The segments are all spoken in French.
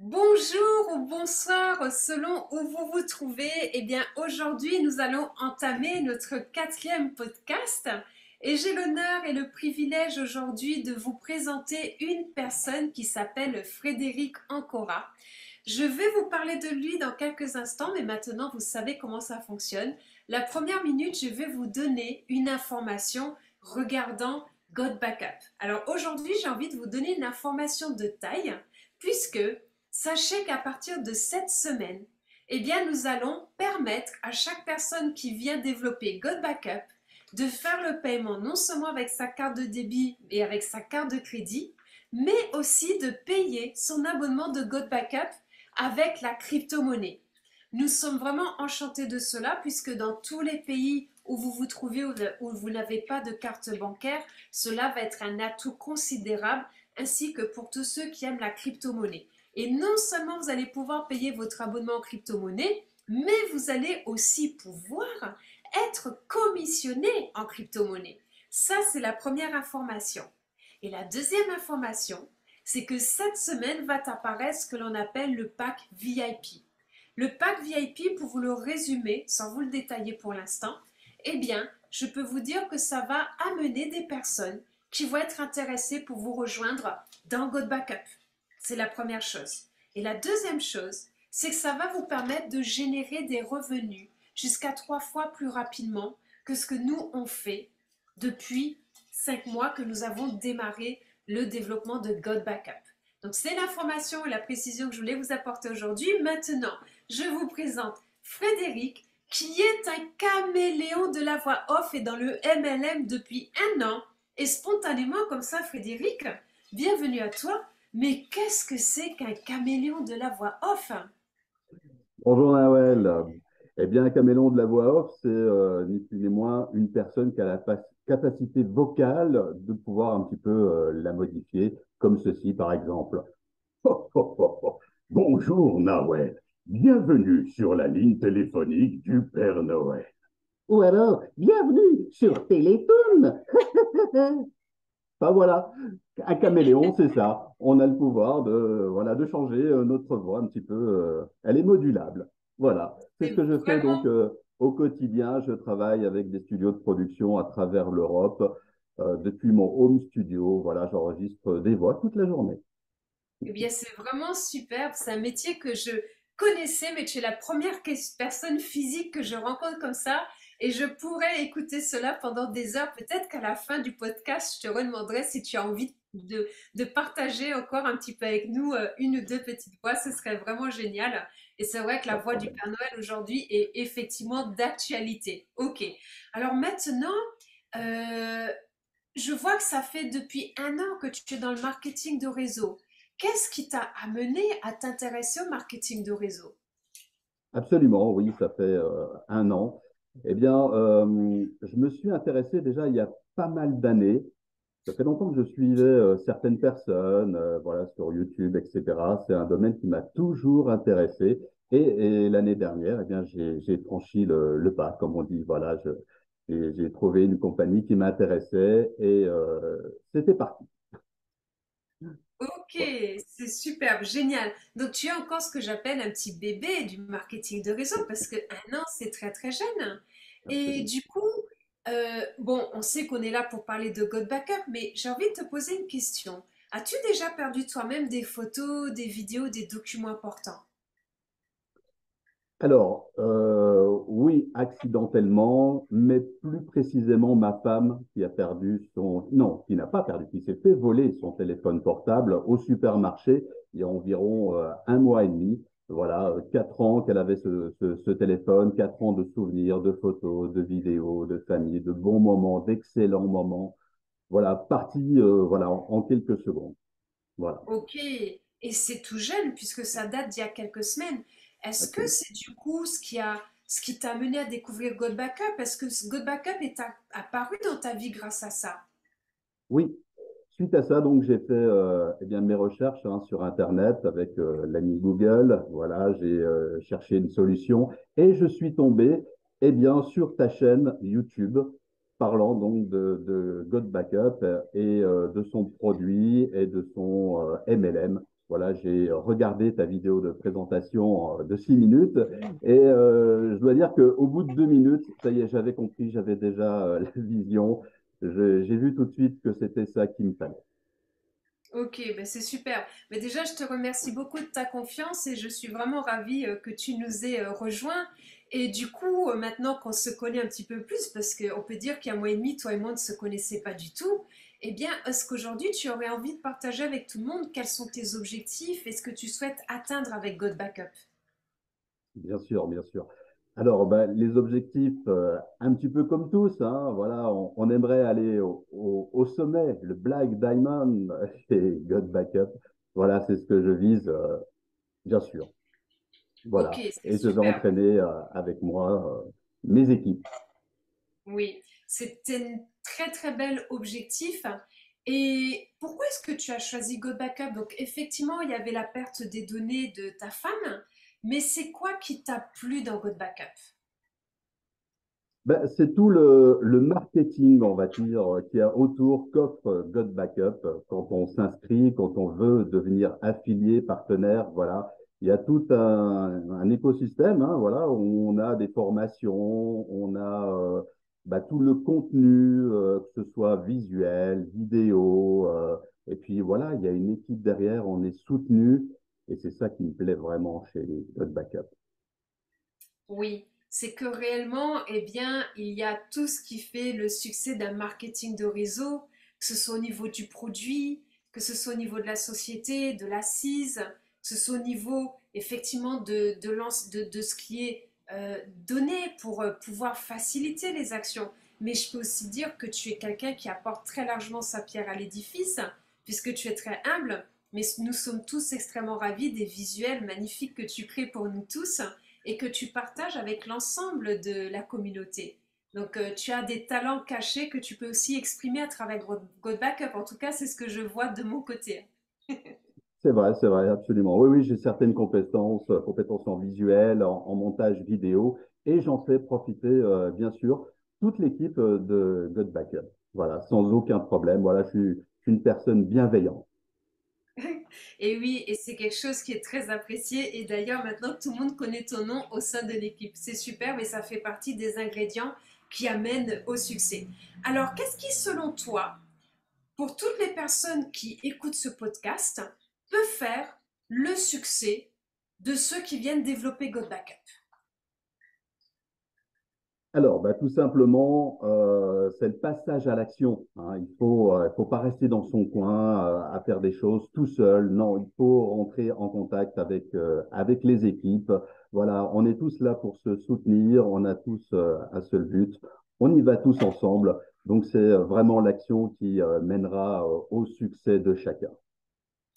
Bonjour ou bonsoir selon où vous vous trouvez. Eh bien, aujourd'hui, nous allons entamer notre quatrième podcast et j'ai l'honneur et le privilège aujourd'hui de vous présenter une personne qui s'appelle Frédéric Ancora. Je vais vous parler de lui dans quelques instants, mais maintenant vous savez comment ça fonctionne. La première minute, je vais vous donner une information regardant God Backup. Alors aujourd'hui, j'ai envie de vous donner une information de taille puisque sachez qu'à partir de cette semaine, eh bien, nous allons permettre à chaque personne qui vient développer God Backup de faire le paiement non seulement avec sa carte de débit et avec sa carte de crédit, mais aussi de payer son abonnement de God Backup avec la crypto-monnaie. Nous sommes vraiment enchantés de cela puisque dans tous les pays où vous vous trouvez où vous n'avez pas de carte bancaire, cela va être un atout considérable ainsi que pour tous ceux qui aiment la crypto-monnaie. Et non seulement vous allez pouvoir payer votre abonnement en crypto-monnaie, mais vous allez aussi pouvoir être commissionné en crypto-monnaie. Ça, c'est la première information. Et la deuxième information, c'est que cette semaine va apparaître ce que l'on appelle le pack VIP. Le pack VIP, pour vous le résumer, sans vous le détailler pour l'instant, eh bien, je peux vous dire que ça va amener des personnes qui vont être intéressées pour vous rejoindre dans God Backup. C'est la première chose. Et la deuxième chose, c'est que ça va vous permettre de générer des revenus jusqu'à 3 fois plus rapidement que ce que nous on fait depuis 5 mois que nous avons démarré le développement de God Backup. Donc c'est l'information et la précision que je voulais vous apporter aujourd'hui. Maintenant, je vous présente Frédéric, qui est un caméléon de la voix off et dans le MLM depuis un an. Et spontanément comme ça, Frédéric, bienvenue à toi. Mais qu'est-ce que c'est qu'un caméléon de la voix off? Bonjour Nawel. Eh bien, un caméléon de la voix off, c'est ni plus ni moins une personne qui a la capacité vocale de pouvoir un petit peu la modifier, comme ceci par exemple. Ho, ho, ho, ho. Bonjour Nawel. Bienvenue sur la ligne téléphonique du Père Noël. Ou alors, bienvenue sur Télétoon. Enfin voilà, un caméléon, c'est ça. On a le pouvoir de, voilà, de changer notre voix un petit peu. Elle est modulable. Voilà, c'est ce C'est que je fais donc vraiment. au quotidien. Je travaille avec des studios de production à travers l'Europe. Depuis mon home studio, voilà, j'enregistre des voix toute la journée. Eh bien, c'est vraiment superbe. C'est un métier que je connaissais, mais tu es la première personne physique que je rencontre comme ça. Et je pourrais écouter cela pendant des heures. Peut-être qu'à la fin du podcast, je te redemanderai si tu as envie de partager encore un petit peu avec nous une ou deux petites voix. Ce serait vraiment génial. Et c'est vrai que la Pas de voix du problème. Père Noël aujourd'hui est effectivement d'actualité. Ok. Alors maintenant, euh, je vois que ça fait depuis un an que tu es dans le marketing de réseau. Qu'est-ce qui t'a amené à t'intéresser au marketing de réseau? Absolument, oui, ça fait un an. Eh bien, je me suis intéressé déjà il y a pas mal d'années. Ça fait longtemps que je suivais certaines personnes, voilà, sur YouTube, etc. C'est un domaine qui m'a toujours intéressé. Et l'année dernière, eh bien, j'ai franchi le pas, comme on dit. Voilà, j'ai trouvé une compagnie qui m'intéressait et c'était parti. Ok, Voilà. c'est superbe, génial. Donc tu es encore ce que j'appelle un petit bébé du marketing de réseau parce que un an, c'est très très jeune. Et Absolument. du coup, bon, on sait qu'on est là pour parler de God Backup, mais j'ai envie de te poser une question. As-tu déjà perdu toi-même des photos, des vidéos, des documents importants? Alors, oui, accidentellement, mais plus précisément ma femme qui a perdu son, non, qui n'a pas perdu, qui s'est fait voler son téléphone portable au supermarché il y a environ un mois et demi. Voilà, 4 ans qu'elle avait ce téléphone, 4 ans de souvenirs, de photos, de vidéos, de famille, de bons moments, d'excellents moments. Voilà, parti, voilà, en quelques secondes. Voilà. Ok, et c'est tout jeune puisque ça date d'il y a quelques semaines. Est-ce que Absolument. c'est du coup ce qui t'a amené à découvrir God Backup? Est-ce que God Backup est apparu dans ta vie grâce à ça? Oui, suite à ça, donc j'ai fait eh bien, mes recherches hein, sur Internet avec l'ami Google. Voilà, j'ai cherché une solution et je suis tombé eh bien, sur ta chaîne YouTube parlant donc de God Backup et de son produit et de son MLM. Voilà, j'ai regardé ta vidéo de présentation de 6 minutes et je dois dire qu'au bout de 2 minutes, ça y est, j'avais compris, j'avais déjà la vision. J'ai vu tout de suite que c'était ça qui me fallait. Ok, ben c'est super. Mais déjà, je te remercie beaucoup de ta confiance et je suis vraiment ravie que tu nous aies rejoints. Et du coup, maintenant qu'on se connaît un petit peu plus, parce qu'on peut dire qu'il y a un mois et demi, toi et moi, on ne se connaissait pas du tout, eh bien, est-ce qu'aujourd'hui, tu aurais envie de partager avec tout le monde quels sont tes objectifs et ce que tu souhaites atteindre avec God Backup? Bien sûr, bien sûr. Alors, ben, les objectifs, un petit peu comme tous, hein, voilà, on aimerait aller au sommet, le Black Diamond chez God Backup. Voilà, c'est ce que je vise, bien sûr. Ok, Voilà. c'est Et je vais super. entraîner avec moi mes équipes. Oui, c'était un très très bel objectif. Et pourquoi est-ce que tu as choisi Go Backup? Donc effectivement, il y avait la perte des données de ta femme, mais c'est quoi qui t'a plu dans Go Backup? Ben, c'est tout le marketing, on va dire, qu'il y a autour qu'offre God Backup quand on s'inscrit, quand on veut devenir affilié, partenaire, voilà. Il y a tout un écosystème, hein, voilà, où on a des formations, on a ben, tout le contenu, que ce soit visuel, vidéo, et puis voilà, il y a une équipe derrière, on est soutenu, et c'est ça qui me plaît vraiment chez God Backup. Oui, c'est que réellement, eh bien, il y a tout ce qui fait le succès d'un marketing de réseau, que ce soit au niveau du produit, que ce soit au niveau de la société, de l'assise, que ce soit au niveau effectivement de ce qui est donné pour pouvoir faciliter les actions. Mais je peux aussi dire que tu es quelqu'un qui apporte très largement sa pierre à l'édifice, puisque tu es très humble, mais nous sommes tous extrêmement ravis des visuels magnifiques que tu crées pour nous tous et que tu partages avec l'ensemble de la communauté. Donc, tu as des talents cachés que tu peux aussi exprimer à travers God Backup. En tout cas, c'est ce que je vois de mon côté. C'est vrai, absolument. Oui, oui, j'ai certaines compétences, compétences en visuel, en montage vidéo, et j'en fais profiter, bien sûr, toute l'équipe de God Backup. Voilà, sans aucun problème. Voilà, je suis une personne bienveillante. Et oui, et c'est quelque chose qui est très apprécié. Et d'ailleurs, maintenant, tout le monde connaît ton nom au sein de l'équipe. C'est super, mais ça fait partie des ingrédients qui amènent au succès. Alors, qu'est-ce qui, selon toi, pour toutes les personnes qui écoutent ce podcast, peut faire le succès de ceux qui viennent développer God Backup? Alors, bah, tout simplement, c'est le passage à l'action, hein. Il faut pas rester dans son coin à faire des choses tout seul. Non, il faut rentrer en contact avec les équipes. Voilà, on est tous là pour se soutenir. On a tous un seul but. On y va tous ensemble. Donc, c'est vraiment l'action qui mènera au succès de chacun.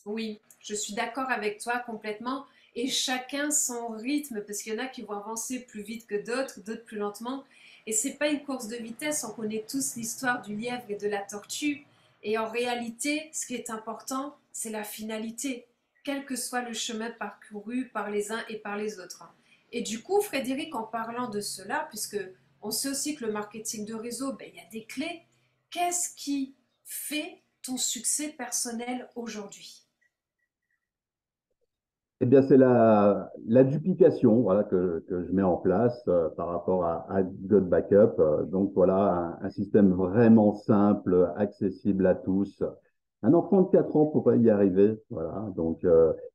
Oui, je suis d'accord avec toi complètement. Et chacun son rythme, parce qu'il y en a qui vont avancer plus vite que d'autres, d'autres plus lentement. Et c'est pas une course de vitesse, on connaît tous l'histoire du lièvre et de la tortue. Et en réalité, ce qui est important, c'est la finalité, quel que soit le chemin parcouru par les uns et par les autres. Et du coup, Frédéric, en parlant de cela, puisque on sait aussi que le marketing de réseau, ben, il y a des clés, qu'est-ce qui fait ton succès personnel aujourd'hui? Eh bien, c'est la duplication voilà, que je mets en place par rapport à God Backup. Donc, voilà, un système vraiment simple, accessible à tous. Un enfant de 4 ans pourrait y arriver. Voilà, donc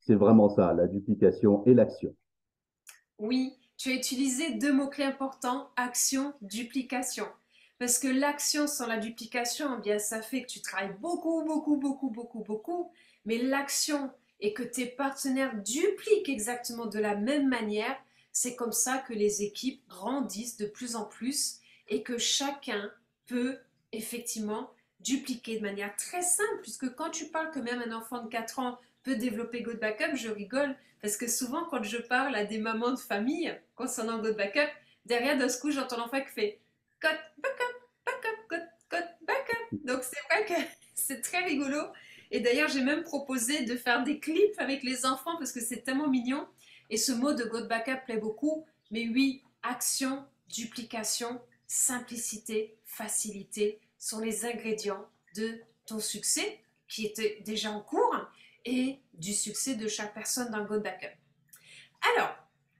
c'est vraiment ça, la duplication et l'action. Oui, tu as utilisé deux mots-clés importants, action, duplication. Parce que l'action sans la duplication, eh bien, ça fait que tu travailles beaucoup, beaucoup, beaucoup, beaucoup, beaucoup. Mais l'action et que tes partenaires dupliquent exactement de la même manière, c'est comme ça que les équipes grandissent de plus en plus et que chacun peut effectivement dupliquer de manière très simple. Puisque quand tu parles que même un enfant de 4 ans peut développer Good Backup, je rigole parce que souvent, quand je parle à des mamans de famille concernant God Backup, derrière, d'un coup, j'entends l'enfant qui fait God Backup, Backup, God Backup. Donc, c'est vrai que c'est très rigolo. Et d'ailleurs, j'ai même proposé de faire des clips avec les enfants parce que c'est tellement mignon. Et ce mot de God Backup plaît beaucoup. Mais oui, action, duplication, simplicité, facilité sont les ingrédients de ton succès qui était déjà en cours et du succès de chaque personne dans Go Backup. Alors,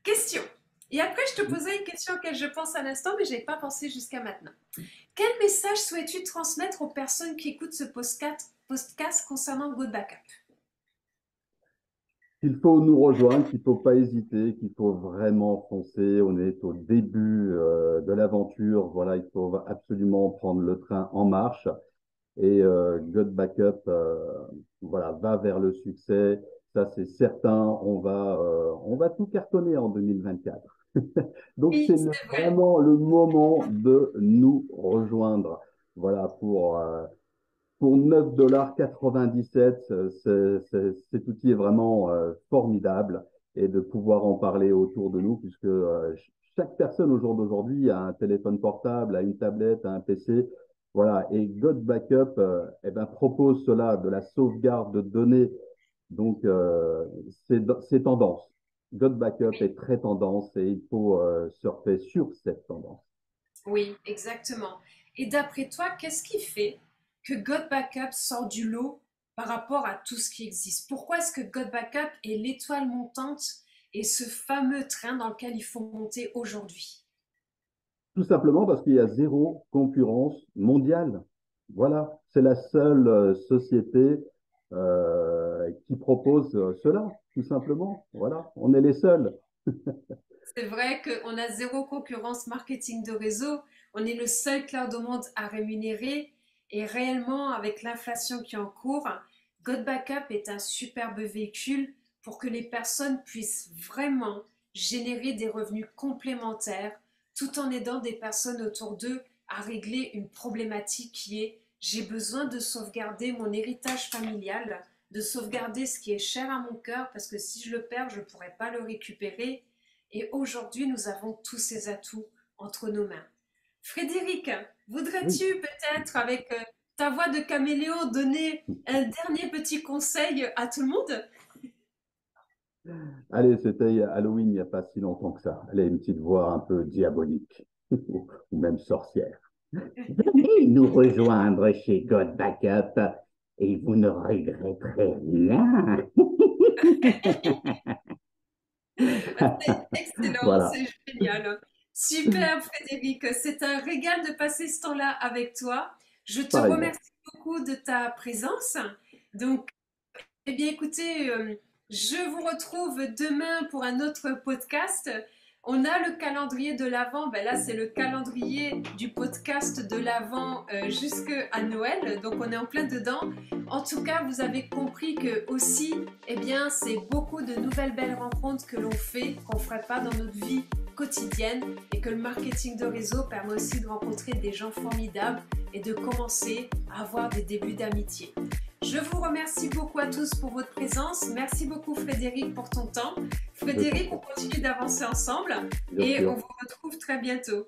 question. Et après, je te poserai une question auquel je pense à l'instant, mais je n'ai pas pensé jusqu'à maintenant. Quel message souhaites-tu transmettre aux personnes qui écoutent ce podcast concernant Go Backup? Qu'il faut nous rejoindre, qu'il ne faut pas hésiter, qu'il faut vraiment foncer. On est au début de l'aventure. Voilà, il faut absolument prendre le train en marche. Et God Backup voilà, va vers le succès. Ça, c'est certain. On va tout cartonner en 2024. Donc, Oui, c'est c'est vrai. vraiment le moment de nous rejoindre. Voilà, pour 9,97 $, cet outil est vraiment formidable et de pouvoir en parler autour de nous, puisque chaque personne au jour d'aujourd'hui a un téléphone portable, a une tablette, a un PC. Voilà, et God Backup eh ben, propose cela, de la sauvegarde de données. Donc, c'est tendance. God Backup est très tendance et il faut surfer sur cette tendance. Oui, exactement. Et d'après toi, qu'est-ce qui fait que God Backup sort du lot par rapport à tout ce qui existe? Pourquoi est-ce que God Backup est l'étoile montante et ce fameux train dans lequel il faut monter aujourd'hui? Tout simplement parce qu'il y a zéro concurrence mondiale. Voilà, c'est la seule société qui propose cela, tout simplement. Voilà, on est les seuls. C'est vrai qu'on a zéro concurrence marketing de réseau. On est le seul cloud au monde à rémunérer. Et réellement, avec l'inflation qui est en cours, God Backup est un superbe véhicule pour que les personnes puissent vraiment générer des revenus complémentaires tout en aidant des personnes autour d'eux à régler une problématique qui est j'ai besoin de sauvegarder mon héritage familial, de sauvegarder ce qui est cher à mon cœur parce que si je le perds, je ne pourrai pas le récupérer. Et aujourd'hui, nous avons tous ces atouts entre nos mains. Frédéric, Oui. voudrais-tu peut-être, avec ta voix de caméléon, donner un dernier petit conseil à tout le monde? Allez, c'était Halloween il n'y a pas si longtemps que ça. Elle a une petite voix un peu diabolique, ou même sorcière. Venez nous rejoindre chez God Backup et vous ne regretterez rien. C'est excellent, Voilà. c'est génial. Super, Frédéric. C'est un régal de passer ce temps-là avec toi. Je te Pareillement. remercie beaucoup de ta présence. Donc, eh bien, écoutez, je vous retrouve demain pour un autre podcast. On a le calendrier de l'Avent. Ben là, c'est le calendrier du podcast de l'Avent jusqu'à Noël. Donc, on est en plein dedans. En tout cas, vous avez compris que aussi, eh bien, c'est beaucoup de nouvelles belles rencontres que l'on fait, qu'on ne ferait pas dans notre vie quotidienne et que le marketing de réseau permet aussi de rencontrer des gens formidables et de commencer à avoir des débuts d'amitié. Je vous remercie beaucoup à tous pour votre présence. Merci beaucoup Frédéric pour ton temps. Je t'en Frédéric, on prie. continue d'avancer ensemble Bien et on sûr. vous retrouve très bientôt.